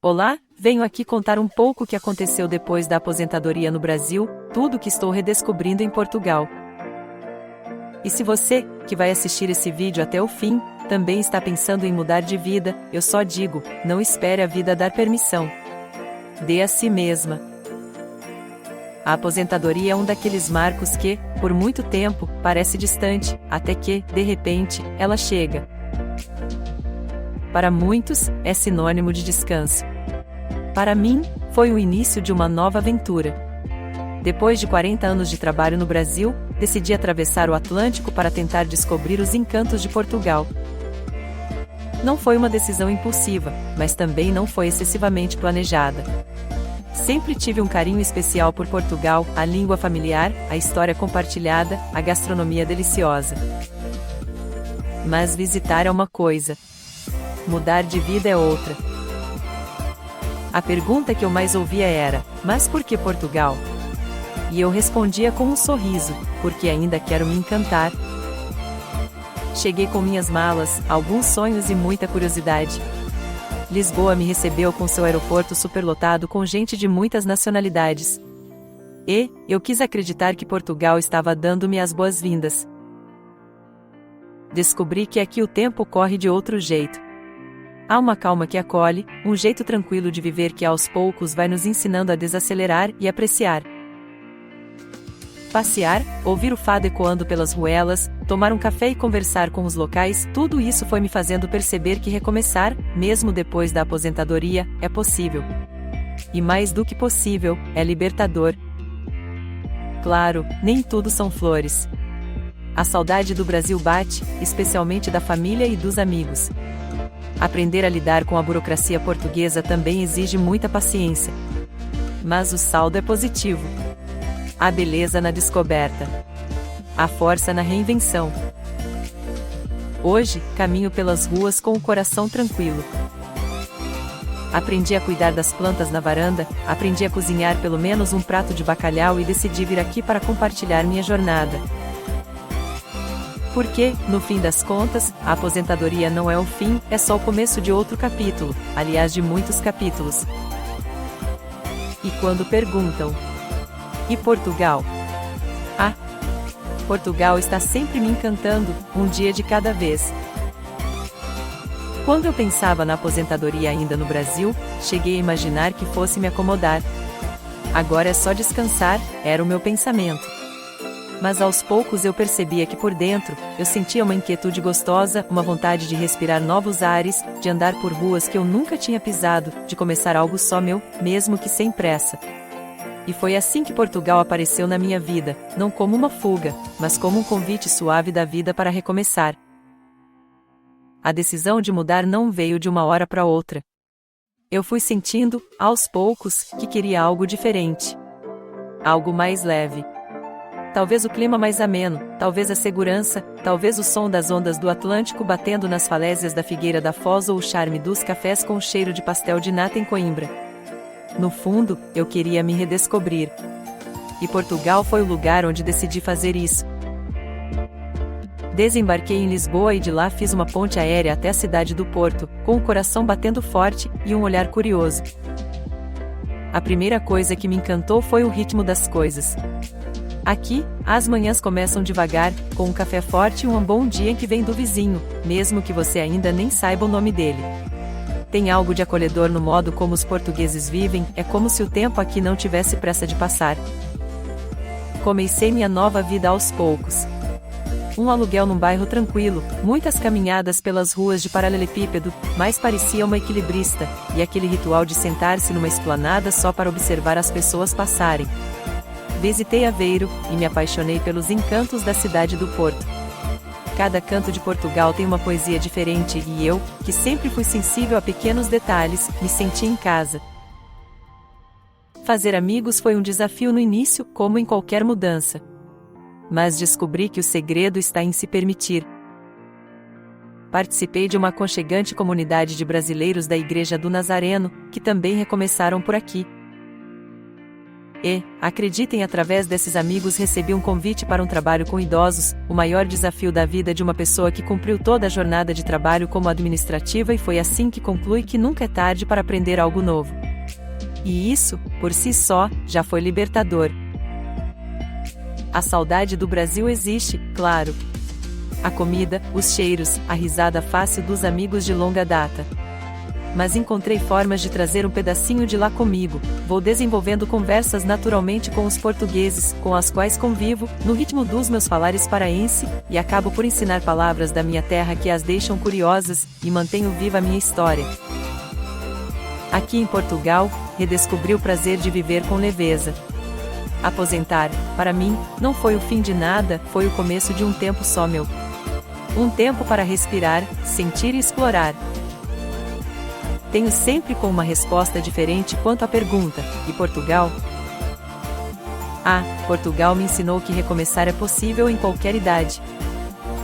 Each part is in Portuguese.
Olá, venho aqui contar um pouco o que aconteceu depois da aposentadoria no Brasil, tudo que estou redescobrindo em Portugal. E se você, que vai assistir esse vídeo até o fim, também está pensando em mudar de vida, eu só digo, não espere a vida dar permissão. Dê a si mesma. A aposentadoria é um daqueles marcos que, por muito tempo, parece distante, até que, de repente, ela chega. Para muitos, é sinônimo de descanso. Para mim, foi o início de uma nova aventura. Depois de 40 anos de trabalho no Brasil, decidi atravessar o Atlântico para tentar descobrir os encantos de Portugal. Não foi uma decisão impulsiva, mas também não foi excessivamente planejada. Sempre tive um carinho especial por Portugal, a língua familiar, a história compartilhada, a gastronomia deliciosa. Mas visitar é uma coisa. Mudar de vida é outra. A pergunta que eu mais ouvia era: mas por que Portugal? E eu respondia com um sorriso: porque ainda quero me encantar. Cheguei com minhas malas, alguns sonhos e muita curiosidade. Lisboa me recebeu com seu aeroporto superlotado com gente de muitas nacionalidades. E eu quis acreditar que Portugal estava dando-me as boas-vindas. Descobri que aqui o tempo corre de outro jeito. Há uma calma que acolhe, um jeito tranquilo de viver que aos poucos vai nos ensinando a desacelerar e apreciar. Passear, ouvir o fado ecoando pelas ruelas, tomar um café e conversar com os locais, tudo isso foi me fazendo perceber que recomeçar, mesmo depois da aposentadoria, é possível. E mais do que possível, é libertador. Claro, nem tudo são flores. A saudade do Brasil bate, especialmente da família e dos amigos. Aprender a lidar com a burocracia portuguesa também exige muita paciência. Mas o saldo é positivo. A beleza na descoberta. A força na reinvenção. Hoje, caminho pelas ruas com o coração tranquilo. Aprendi a cuidar das plantas na varanda, aprendi a cozinhar pelo menos um prato de bacalhau e decidi vir aqui para compartilhar minha jornada. Porque, no fim das contas, a aposentadoria não é o fim, é só o começo de outro capítulo, aliás de muitos capítulos. E quando perguntam: e Portugal? Ah! Portugal está sempre me encantando, um dia de cada vez. Quando eu pensava na aposentadoria ainda no Brasil, cheguei a imaginar que fosse me acomodar. Agora é só descansar, era o meu pensamento. Mas aos poucos eu percebia que por dentro, eu sentia uma inquietude gostosa, uma vontade de respirar novos ares, de andar por ruas que eu nunca tinha pisado, de começar algo só meu, mesmo que sem pressa. E foi assim que Portugal apareceu na minha vida, não como uma fuga, mas como um convite suave da vida para recomeçar. A decisão de mudar não veio de uma hora para outra. Eu fui sentindo, aos poucos, que queria algo diferente. Algo mais leve. Talvez o clima mais ameno, talvez a segurança, talvez o som das ondas do Atlântico batendo nas falésias da Figueira da Foz ou o charme dos cafés com o cheiro de pastel de nata em Coimbra. No fundo, eu queria me redescobrir. E Portugal foi o lugar onde decidi fazer isso. Desembarquei em Lisboa e de lá fiz uma ponte aérea até a cidade do Porto, com o coração batendo forte e um olhar curioso. A primeira coisa que me encantou foi o ritmo das coisas. Aqui, as manhãs começam devagar, com um café forte e um bom dia que vem do vizinho, mesmo que você ainda nem saiba o nome dele. Tem algo de acolhedor no modo como os portugueses vivem, é como se o tempo aqui não tivesse pressa de passar. Comecei minha nova vida aos poucos. Um aluguel num bairro tranquilo, muitas caminhadas pelas ruas de paralelepípedo, mais parecia uma equilibrista, e aquele ritual de sentar-se numa esplanada só para observar as pessoas passarem. Visitei Aveiro, e me apaixonei pelos encantos da cidade do Porto. Cada canto de Portugal tem uma poesia diferente e eu, que sempre fui sensível a pequenos detalhes, me senti em casa. Fazer amigos foi um desafio no início, como em qualquer mudança. Mas descobri que o segredo está em se permitir. Participei de uma aconchegante comunidade de brasileiros da Igreja do Nazareno, que também recomeçaram por aqui. E, acreditem, através desses amigos recebi um convite para um trabalho com idosos, o maior desafio da vida de uma pessoa que cumpriu toda a jornada de trabalho como administrativa, e foi assim que conclui que nunca é tarde para aprender algo novo. E isso, por si só, já foi libertador. A saudade do Brasil existe, claro. A comida, os cheiros, a risada fácil dos amigos de longa data. Mas encontrei formas de trazer um pedacinho de lá comigo. Vou desenvolvendo conversas naturalmente com os portugueses, com as quais convivo, no ritmo dos meus falares paraense, e acabo por ensinar palavras da minha terra que as deixam curiosas, e mantenho viva a minha história. Aqui em Portugal, redescobri o prazer de viver com leveza. Aposentar, para mim, não foi o fim de nada, foi o começo de um tempo só meu. Um tempo para respirar, sentir e explorar. Tenho sempre com uma resposta diferente quanto à pergunta: e Portugal? Portugal me ensinou que recomeçar é possível em qualquer idade.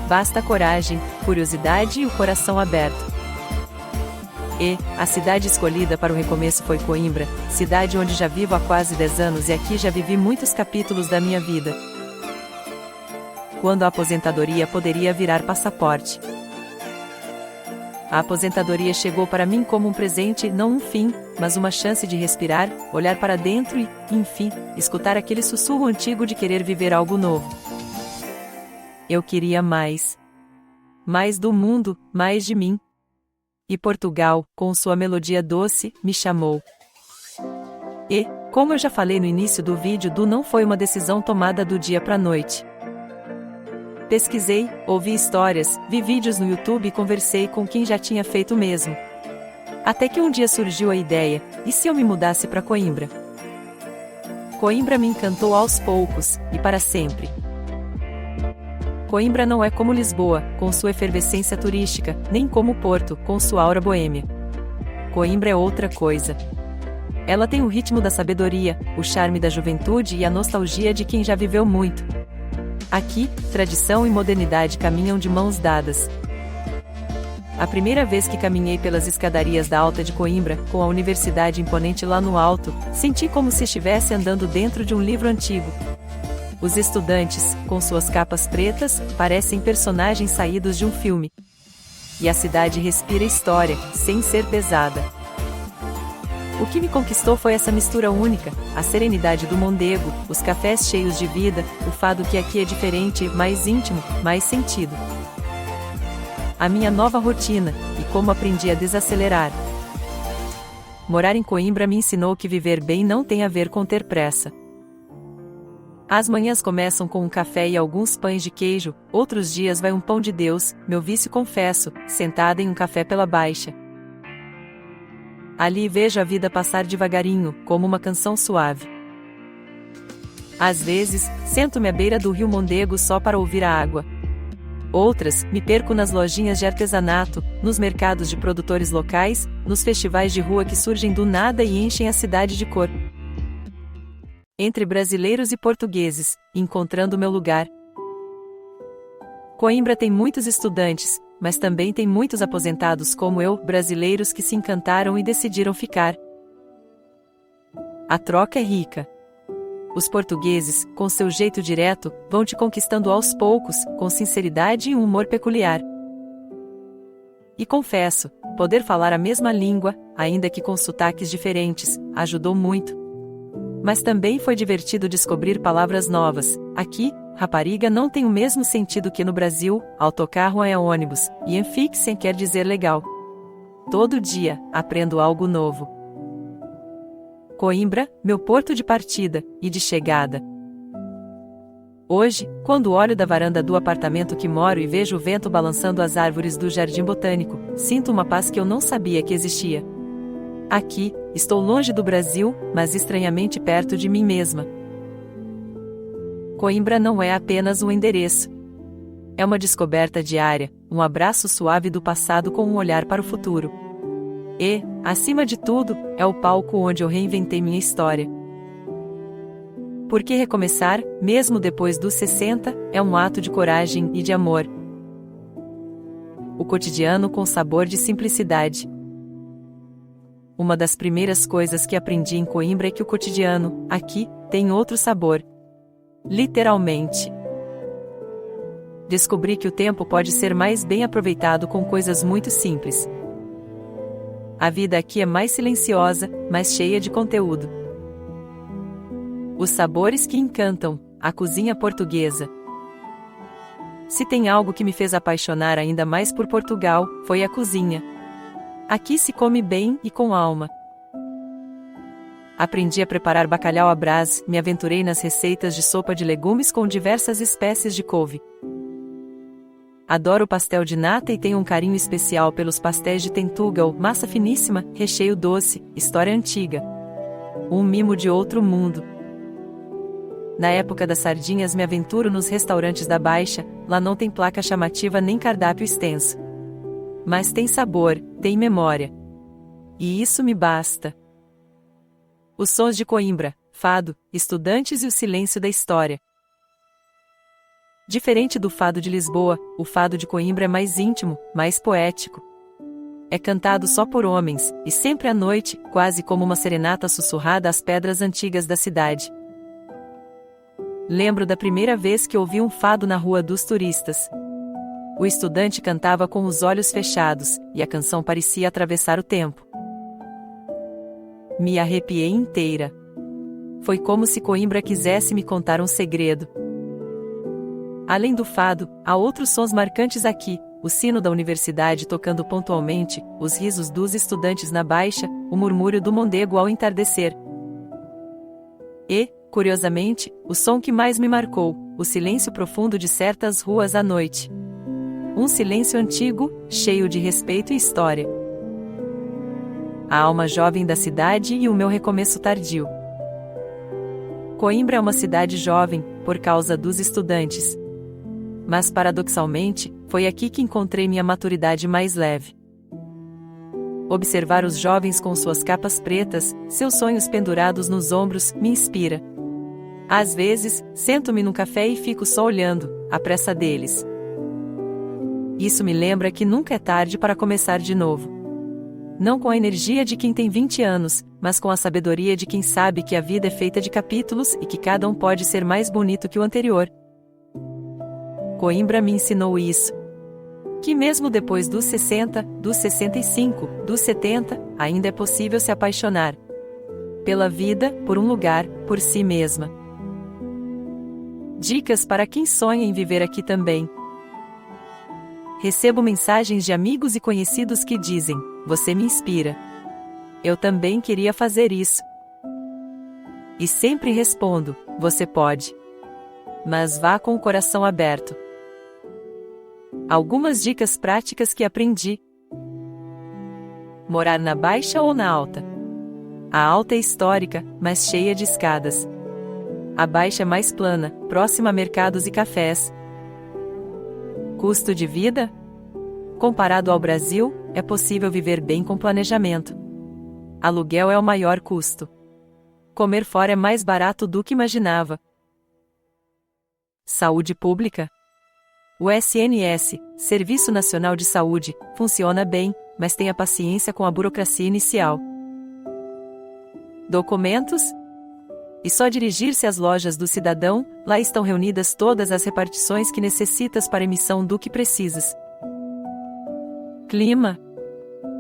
Basta coragem, curiosidade e o coração aberto. E a cidade escolhida para o recomeço foi Coimbra, cidade onde já vivo há quase 10 anos, e aqui já vivi muitos capítulos da minha vida. Quando a aposentadoria poderia virar passaporte. A aposentadoria chegou para mim como um presente, não um fim, mas uma chance de respirar, olhar para dentro e, enfim, escutar aquele sussurro antigo de querer viver algo novo. Eu queria mais. Mais do mundo, mais de mim. E Portugal, com sua melodia doce, me chamou. E, como eu já falei no início do vídeo, não foi uma decisão tomada do dia para a noite. Pesquisei, ouvi histórias, vi vídeos no YouTube e conversei com quem já tinha feito o mesmo. Até que um dia surgiu a ideia: e se eu me mudasse para Coimbra? Coimbra me encantou aos poucos, e para sempre. Coimbra não é como Lisboa, com sua efervescência turística, nem como Porto, com sua aura boêmia. Coimbra é outra coisa. Ela tem o ritmo da sabedoria, o charme da juventude e a nostalgia de quem já viveu muito. Aqui, tradição e modernidade caminham de mãos dadas. A primeira vez que caminhei pelas escadarias da Alta de Coimbra, com a universidade imponente lá no alto, senti como se estivesse andando dentro de um livro antigo. Os estudantes, com suas capas pretas, parecem personagens saídos de um filme. E a cidade respira história, sem ser pesada. O que me conquistou foi essa mistura única, a serenidade do Mondego, os cafés cheios de vida, o fado que aqui é diferente, mais íntimo, mais sentido. A minha nova rotina, e como aprendi a desacelerar. Morar em Coimbra me ensinou que viver bem não tem a ver com ter pressa. As manhãs começam com um café e alguns pães de queijo, outros dias vai um pão de Deus, meu vício confesso, sentada em um café pela Baixa. Ali vejo a vida passar devagarinho, como uma canção suave. Às vezes, sento-me à beira do rio Mondego só para ouvir a água. Outras, me perco nas lojinhas de artesanato, nos mercados de produtores locais, nos festivais de rua que surgem do nada e enchem a cidade de cor. Entre brasileiros e portugueses, encontrando meu lugar. Coimbra tem muitos estudantes, mas também tem muitos aposentados como eu, brasileiros que se encantaram e decidiram ficar. A troca é rica. Os portugueses, com seu jeito direto, vão te conquistando aos poucos, com sinceridade e um humor peculiar. E confesso, poder falar a mesma língua, ainda que com sotaques diferentes, ajudou muito. Mas também foi divertido descobrir palavras novas. Aqui, rapariga não tem o mesmo sentido que no Brasil, autocarro é ônibus, e enfixen quer dizer legal. Todo dia, aprendo algo novo. Coimbra, meu porto de partida, e de chegada. Hoje, quando olho da varanda do apartamento que moro e vejo o vento balançando as árvores do jardim botânico, sinto uma paz que eu não sabia que existia. Aqui, estou longe do Brasil, mas estranhamente perto de mim mesma. Coimbra não é apenas um endereço. É uma descoberta diária, um abraço suave do passado com um olhar para o futuro. E, acima de tudo, é o palco onde eu reinventei minha história. Porque recomeçar, mesmo depois dos 60, é um ato de coragem e de amor. O cotidiano com sabor de simplicidade. Uma das primeiras coisas que aprendi em Coimbra é que o cotidiano, aqui, tem outro sabor. Literalmente. Descobri que o tempo pode ser mais bem aproveitado com coisas muito simples. A vida aqui é mais silenciosa, mais cheia de conteúdo. Os sabores que encantam, a cozinha portuguesa. Se tem algo que me fez apaixonar ainda mais por Portugal, foi a cozinha. Aqui se come bem e com alma. Aprendi a preparar bacalhau à brás, me aventurei nas receitas de sopa de legumes com diversas espécies de couve. Adoro pastel de nata e tenho um carinho especial pelos pastéis de Tentugal, massa finíssima, recheio doce, história antiga. Um mimo de outro mundo. Na época das sardinhas me aventuro nos restaurantes da Baixa, lá não tem placa chamativa nem cardápio extenso. Mas tem sabor, tem memória. E isso me basta. Os sons de Coimbra, fado, estudantes e o silêncio da história. Diferente do fado de Lisboa, o fado de Coimbra é mais íntimo, mais poético. É cantado só por homens, e sempre à noite, quase como uma serenata sussurrada às pedras antigas da cidade. Lembro da primeira vez que ouvi um fado na Rua dos Turistas. O estudante cantava com os olhos fechados, e a canção parecia atravessar o tempo. Me arrepiei inteira. Foi como se Coimbra quisesse me contar um segredo. Além do fado, há outros sons marcantes aqui: o sino da universidade tocando pontualmente, os risos dos estudantes na Baixa, o murmúrio do Mondego ao entardecer. E, curiosamente, o som que mais me marcou, o silêncio profundo de certas ruas à noite. Um silêncio antigo, cheio de respeito e história. A alma jovem da cidade e o meu recomeço tardio. Coimbra é uma cidade jovem, por causa dos estudantes. Mas paradoxalmente, foi aqui que encontrei minha maturidade mais leve. Observar os jovens com suas capas pretas, seus sonhos pendurados nos ombros, me inspira. Às vezes, sento-me num café e fico só olhando, à pressa deles. Isso me lembra que nunca é tarde para começar de novo. Não com a energia de quem tem 20 anos, mas com a sabedoria de quem sabe que a vida é feita de capítulos e que cada um pode ser mais bonito que o anterior. Coimbra me ensinou isso. Que mesmo depois dos 60, dos 65, dos 70, ainda é possível se apaixonar. Pela vida, por um lugar, por si mesma. Dicas para quem sonha em viver aqui também. Recebo mensagens de amigos e conhecidos que dizem: "Você me inspira. Eu também queria fazer isso." E sempre respondo: "Você pode. Mas vá com o coração aberto." Algumas dicas práticas que aprendi. Morar na Baixa ou na Alta? A Alta é histórica, mas cheia de escadas. A Baixa é mais plana, próxima a mercados e cafés. Custo de vida? Comparado ao Brasil, é possível viver bem com planejamento. Aluguel é o maior custo. Comer fora é mais barato do que imaginava. Saúde pública? O SNS, Serviço Nacional de Saúde, funciona bem, mas tenha paciência com a burocracia inicial. Documentos? E só dirigir-se às lojas do cidadão, lá estão reunidas todas as repartições que necessitas para emissão do que precisas. Clima?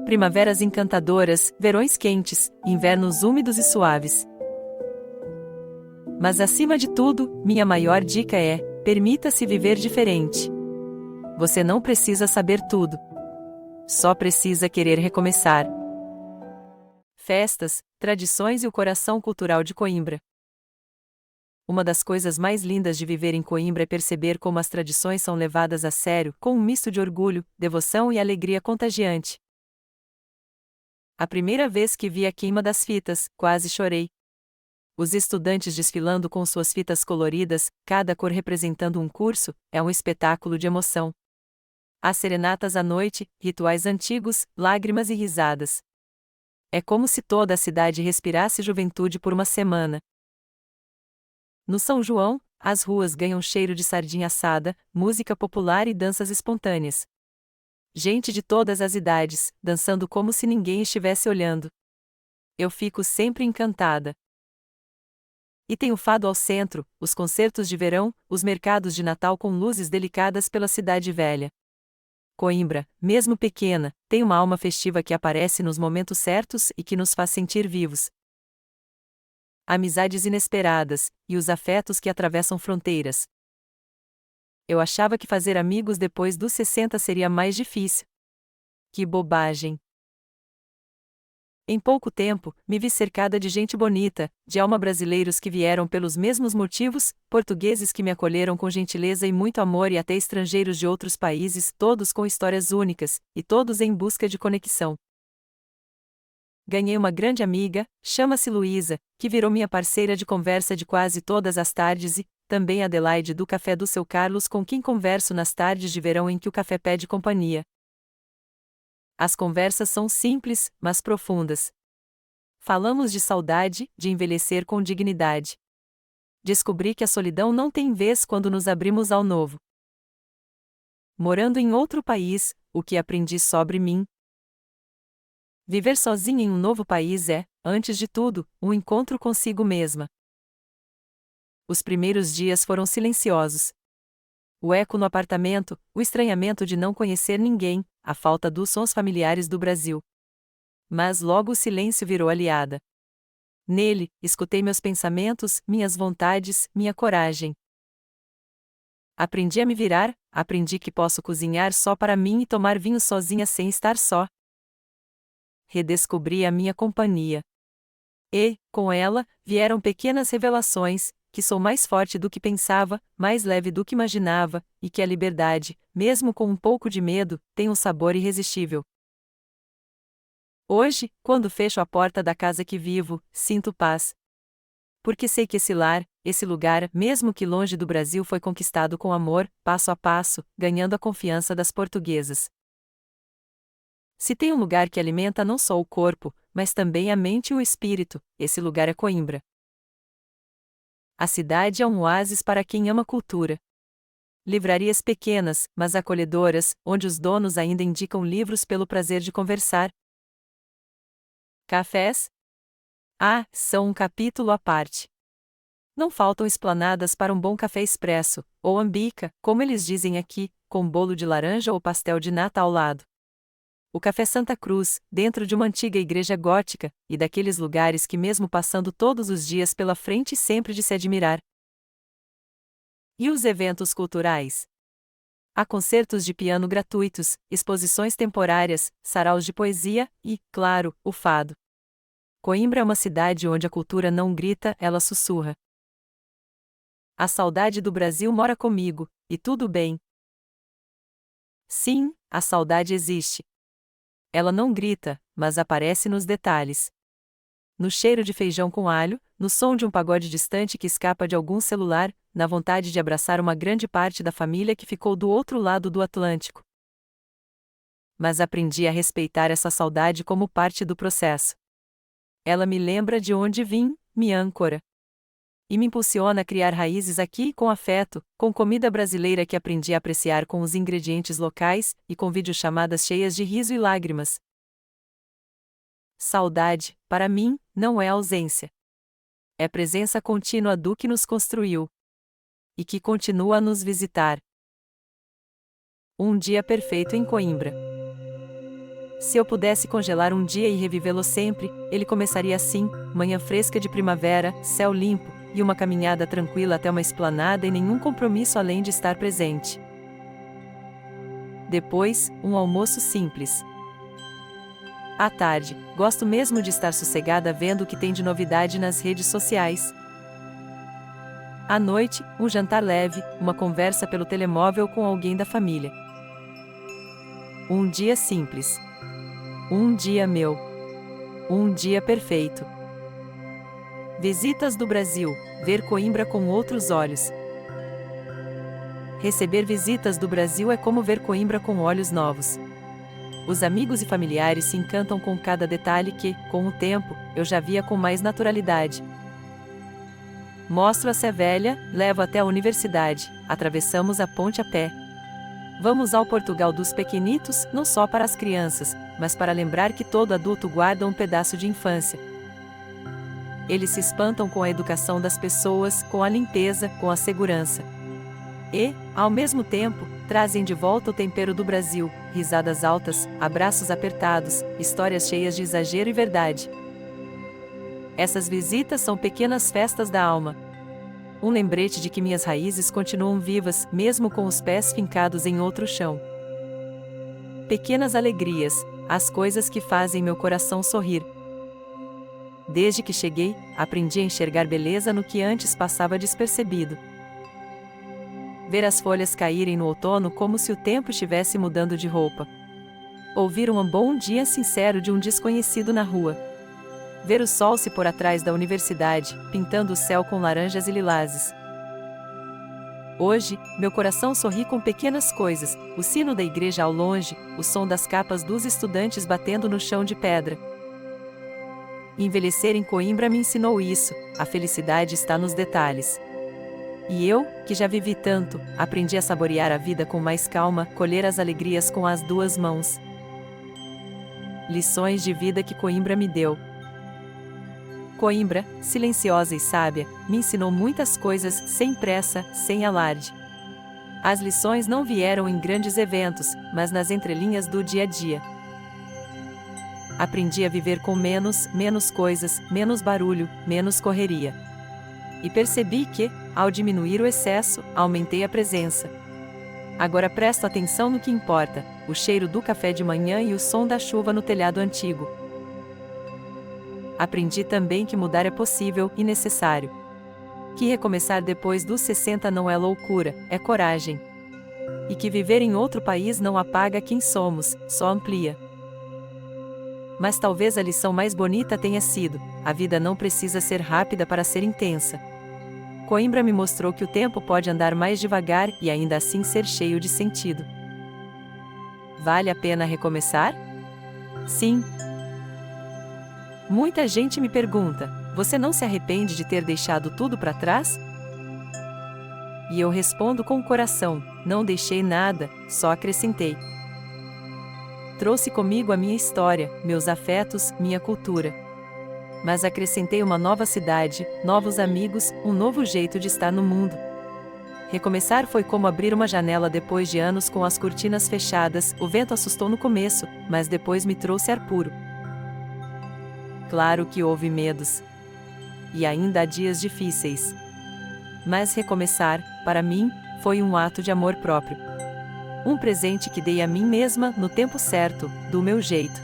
Primaveras encantadoras, verões quentes, invernos úmidos e suaves. Mas acima de tudo, minha maior dica é: permita-se viver diferente. Você não precisa saber tudo. Só precisa querer recomeçar. Festas, tradições e o coração cultural de Coimbra. Uma das coisas mais lindas de viver em Coimbra é perceber como as tradições são levadas a sério, com um misto de orgulho, devoção e alegria contagiante. A primeira vez que vi a queima das fitas, quase chorei. Os estudantes desfilando com suas fitas coloridas, cada cor representando um curso, é um espetáculo de emoção. As serenatas à noite, rituais antigos, lágrimas e risadas. É como se toda a cidade respirasse juventude por uma semana. No São João, as ruas ganham cheiro de sardinha assada, música popular e danças espontâneas. Gente de todas as idades, dançando como se ninguém estivesse olhando. Eu fico sempre encantada. E tem o fado ao centro, os concertos de verão, os mercados de Natal com luzes delicadas pela cidade velha. Coimbra, mesmo pequena, tem uma alma festiva que aparece nos momentos certos e que nos faz sentir vivos. Amizades inesperadas, e os afetos que atravessam fronteiras. Eu achava que fazer amigos depois dos 60 seria mais difícil. Que bobagem! Em pouco tempo, me vi cercada de gente bonita, de alma brasileiros que vieram pelos mesmos motivos, portugueses que me acolheram com gentileza e muito amor e até estrangeiros de outros países, todos com histórias únicas, e todos em busca de conexão. Ganhei uma grande amiga, chama-se Luísa, que virou minha parceira de conversa de quase todas as tardes e, também Adelaide do Café do Seu Carlos com quem converso nas tardes de verão em que o café pede companhia. As conversas são simples, mas profundas. Falamos de saudade, de envelhecer com dignidade. Descobri que a solidão não tem vez quando nos abrimos ao novo. Morando em outro país, o que aprendi sobre mim? Viver sozinha em um novo país é, antes de tudo, um encontro consigo mesma. Os primeiros dias foram silenciosos. O eco no apartamento, o estranhamento de não conhecer ninguém, a falta dos sons familiares do Brasil. Mas logo o silêncio virou aliada. Nele, escutei meus pensamentos, minhas vontades, minha coragem. Aprendi a me virar, aprendi que posso cozinhar só para mim e tomar vinho sozinha sem estar só. Redescobri a minha companhia. E, com ela, vieram pequenas revelações, que sou mais forte do que pensava, mais leve do que imaginava, e que a liberdade, mesmo com um pouco de medo, tem um sabor irresistível. Hoje, quando fecho a porta da casa que vivo, sinto paz. Porque sei que esse lar, esse lugar, mesmo que longe do Brasil, foi conquistado com amor, passo a passo, ganhando a confiança das portuguesas. Se tem um lugar que alimenta não só o corpo, mas também a mente e o espírito, esse lugar é Coimbra. A cidade é um oásis para quem ama cultura. Livrarias pequenas, mas acolhedoras, onde os donos ainda indicam livros pelo prazer de conversar. Cafés? Ah, são um capítulo à parte. Não faltam esplanadas para um bom café expresso, ou ambica, como eles dizem aqui, com bolo de laranja ou pastel de nata ao lado. O Café Santa Cruz, dentro de uma antiga igreja gótica, e daqueles lugares que mesmo passando todos os dias pela frente sempre de se admirar. E os eventos culturais? Há concertos de piano gratuitos, exposições temporárias, saraus de poesia e, claro, o fado. Coimbra é uma cidade onde a cultura não grita, ela sussurra. A saudade do Brasil mora comigo, e tudo bem. Sim, a saudade existe. Ela não grita, mas aparece nos detalhes. No cheiro de feijão com alho, no som de um pagode distante que escapa de algum celular, na vontade de abraçar uma grande parte da família que ficou do outro lado do Atlântico. Mas aprendi a respeitar essa saudade como parte do processo. Ela me lembra de onde vim, me âncora. E me impulsiona a criar raízes aqui com afeto, com comida brasileira que aprendi a apreciar com os ingredientes locais, e com videochamadas cheias de riso e lágrimas. Saudade, para mim, não é ausência. É presença contínua do que nos construiu. E que continua a nos visitar. Um dia perfeito em Coimbra. Se eu pudesse congelar um dia e revivê-lo sempre, ele começaria assim: manhã fresca de primavera, céu limpo, e uma caminhada tranquila até uma esplanada e nenhum compromisso além de estar presente. Depois, um almoço simples. À tarde, gosto mesmo de estar sossegada vendo o que tem de novidade nas redes sociais. À noite, um jantar leve, uma conversa pelo telemóvel com alguém da família. Um dia simples. Um dia meu. Um dia perfeito. Visitas do Brasil, ver Coimbra com outros olhos. Receber visitas do Brasil é como ver Coimbra com olhos novos. Os amigos e familiares se encantam com cada detalhe que, com o tempo, eu já via com mais naturalidade. Mostro a Sé Velha, levo até a universidade, atravessamos a ponte a pé. Vamos ao Portugal dos pequenitos, não só para as crianças, mas para lembrar que todo adulto guarda um pedaço de infância. Eles se espantam com a educação das pessoas, com a limpeza, com a segurança. E, ao mesmo tempo, trazem de volta o tempero do Brasil, risadas altas, abraços apertados, histórias cheias de exagero e verdade. Essas visitas são pequenas festas da alma. Um lembrete de que minhas raízes continuam vivas, mesmo com os pés fincados em outro chão. Pequenas alegrias, as coisas que fazem meu coração sorrir. Desde que cheguei, aprendi a enxergar beleza no que antes passava despercebido. Ver as folhas caírem no outono como se o tempo estivesse mudando de roupa. Ouvir um bom dia sincero de um desconhecido na rua. Ver o sol se pôr atrás da universidade, pintando o céu com laranjas e lilazes. Hoje, meu coração sorri com pequenas coisas, o sino da igreja ao longe, o som das capas dos estudantes batendo no chão de pedra. Envelhecer em Coimbra me ensinou isso, a felicidade está nos detalhes. E eu, que já vivi tanto, aprendi a saborear a vida com mais calma, colher as alegrias com as duas mãos. Lições de vida que Coimbra me deu. Coimbra, silenciosa e sábia, me ensinou muitas coisas, sem pressa, sem alarde. As lições não vieram em grandes eventos, mas nas entrelinhas do dia a dia. Aprendi a viver com menos coisas, menos barulho, menos correria. E percebi que, ao diminuir o excesso, aumentei a presença. Agora presto atenção no que importa, o cheiro do café de manhã e o som da chuva no telhado antigo. Aprendi também que mudar é possível e necessário. Que recomeçar depois dos 60 não é loucura, é coragem. E que viver em outro país não apaga quem somos, só amplia. Mas talvez a lição mais bonita tenha sido: a vida não precisa ser rápida para ser intensa. Coimbra me mostrou que o tempo pode andar mais devagar e ainda assim ser cheio de sentido. Vale a pena recomeçar? Sim. Muita gente me pergunta: você não se arrepende de ter deixado tudo para trás? E eu respondo com o coração: não deixei nada, só acrescentei. Trouxe comigo a minha história, meus afetos, minha cultura. Mas acrescentei uma nova cidade, novos amigos, um novo jeito de estar no mundo. Recomeçar foi como abrir uma janela depois de anos com as cortinas fechadas. O vento assustou no começo, mas depois me trouxe ar puro. Claro que houve medos. E ainda há dias difíceis. Mas recomeçar, para mim, foi um ato de amor próprio. Um presente que dei a mim mesma no tempo certo, do meu jeito.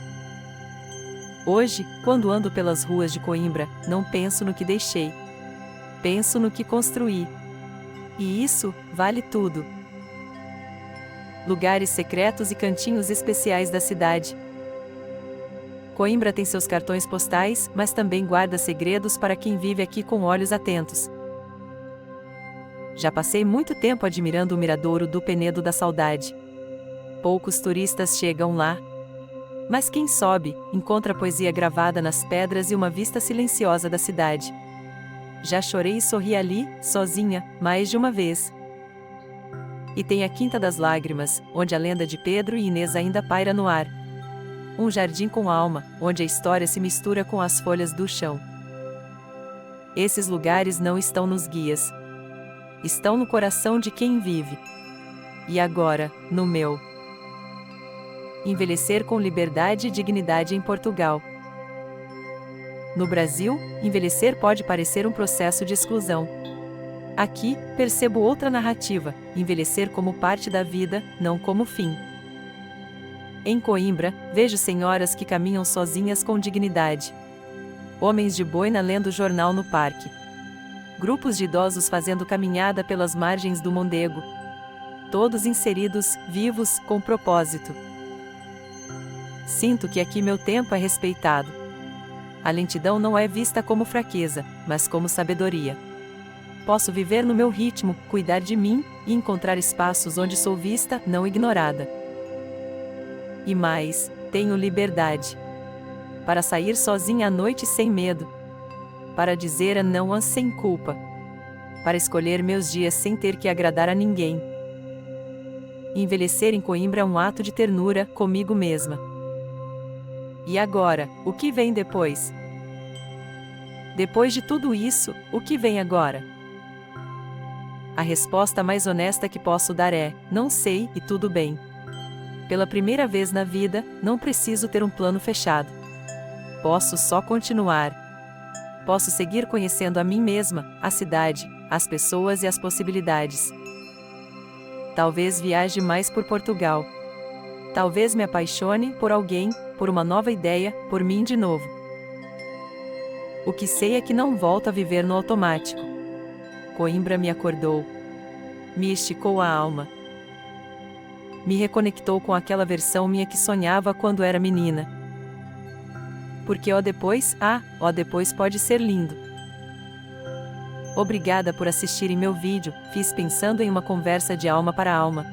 Hoje, quando ando pelas ruas de Coimbra, não penso no que deixei. Penso no que construí. E isso, vale tudo. Lugares secretos e cantinhos especiais da cidade. Coimbra tem seus cartões postais, mas também guarda segredos para quem vive aqui com olhos atentos. Já passei muito tempo admirando o miradouro do Penedo da Saudade. Poucos turistas chegam lá. Mas quem sobe, encontra poesia gravada nas pedras e uma vista silenciosa da cidade. Já chorei e sorri ali, sozinha, mais de uma vez. E tem a Quinta das Lágrimas, onde a lenda de Pedro e Inês ainda paira no ar. Um jardim com alma, onde a história se mistura com as folhas do chão. Esses lugares não estão nos guias. Estão no coração de quem vive. E agora, no meu. Envelhecer com liberdade e dignidade em Portugal. No Brasil, envelhecer pode parecer um processo de exclusão. Aqui, percebo outra narrativa: envelhecer como parte da vida, não como fim. Em Coimbra, vejo senhoras que caminham sozinhas com dignidade. Homens de boina lendo jornal no parque. Grupos de idosos fazendo caminhada pelas margens do Mondego. Todos inseridos, vivos, com propósito. Sinto que aqui meu tempo é respeitado. A lentidão não é vista como fraqueza, mas como sabedoria. Posso viver no meu ritmo, cuidar de mim, e encontrar espaços onde sou vista, não ignorada. E mais, tenho liberdade. Para sair sozinha à noite sem medo. Para dizer não sem culpa. Para escolher meus dias sem ter que agradar a ninguém. Envelhecer em Coimbra é um ato de ternura comigo mesma. E agora, o que vem depois? Depois de tudo isso, o que vem agora? A resposta mais honesta que posso dar é: não sei, e tudo bem. Pela primeira vez na vida, não preciso ter um plano fechado. Posso só continuar. Posso seguir conhecendo a mim mesma, a cidade, as pessoas e as possibilidades. Talvez viaje mais por Portugal. Talvez me apaixone por alguém, por uma nova ideia, por mim de novo. O que sei é que não volto a viver no automático. Coimbra me acordou. Me esticou a alma. Me reconectou com aquela versão minha que sonhava quando era menina. Porque depois pode ser lindo. Obrigada por assistirem meu vídeo, fiz pensando em uma conversa de alma para alma.